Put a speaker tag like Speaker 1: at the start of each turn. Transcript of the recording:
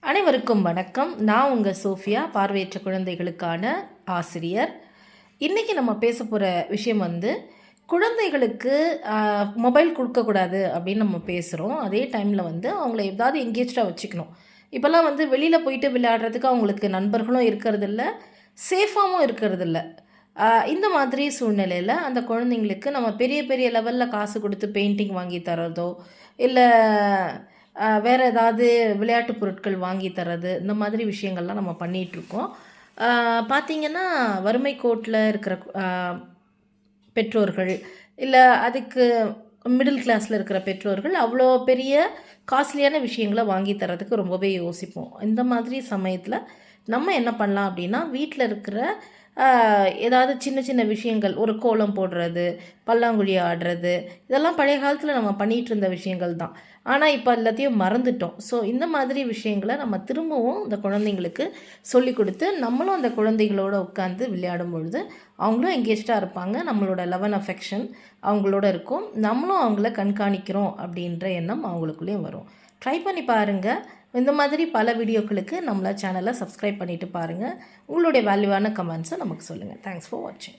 Speaker 1: அனைவருக்கும் வணக்கம். நான் உங்கள் சோஃபியா, பார்வையற்ற குழந்தைகளுக்கான ஆசிரியர். இன்றைக்கி நம்ம பேச போகிற விஷயம் குழந்தைகளுக்கு மொபைல் கொடுக்கக்கூடாது அப்படின்னு நம்ம பேசுகிறோம். அதே டைமில் அவங்கள ஏதாவது எங்கேஜாக வச்சுக்கணும். இப்போல்லாம் வெளியில் போயிட்டு விளையாடுறதுக்கு அவங்களுக்கு நண்பர்களும் இருக்கிறதில்ல, சேஃபாகவும் இருக்கிறதில்ல. இந்த மாதிரி சூழ்நிலையில் அந்த குழந்தைங்களுக்கு நம்ம பெரிய பெரிய லெவலில் காசு கொடுத்து பெயிண்டிங் வாங்கி தரதோ, இல்லை வேறு ஏதாவது விளையாட்டு பொருட்கள் வாங்கி தர்றது, இந்த மாதிரி விஷயங்கள்லாம் நம்ம பண்ணிகிட்ருக்கோம். பார்த்திங்கன்னா வறுமை கோட்டில் இருக்கிற பெற்றோர்கள், இல்லை அதுக்கு மிடில் கிளாஸில் இருக்கிற பெற்றோர்கள் அவ்வளோ பெரிய காஸ்ட்லியான விஷயங்களை வாங்கி தரதுக்கு ரொம்பவே யோசிப்போம். இந்த மாதிரி சமயத்தில் நம்ம என்ன பண்ணலாம் அப்படின்னா, வீட்டில் இருக்கிற ஏதாவது சின்ன சின்ன விஷயங்கள், ஒரு கோலம் போடுறது, பல்லாங்குழி ஆடுறது, இதெல்லாம் பழைய காலத்தில் நம்ம பண்ணிகிட்டு இருந்த விஷயங்கள் தான். ஆனால் இப்போ எல்லாத்தையும் மறந்துட்டோம். ஸோ இந்த மாதிரி விஷயங்களை நம்ம திரும்பவும் இந்த குழந்தைங்களுக்கு சொல்லி கொடுத்து, நம்மளும் அந்த குழந்தைகளோடு உட்காந்து விளையாடும் பொழுது அவங்களும் எங்கேஜ்டாக இருப்பாங்க. நம்மளோட லவ் அண்ட் அஃபெக்ஷன் அவங்களோட இருக்கும். நம்மளும் அவங்கள கண்காணிக்கிறோம் அப்படின்ற எண்ணம் அவங்களுக்குள்ளேயும் வரும். ட்ரை பண்ணி பாருங்கள். இந்த மாதிரி பல வீடியோக்களுக்கு நம்மள சேனலை சப்ஸ்கிரைப் பண்ணிவிட்டு பாருங்கள். உங்களுடைய வேல்யூவான கமெண்ட்ஸை நமக்கு சொல்லுங்கள். தேங்க்ஸ் ஃபார் வாட்சிங்.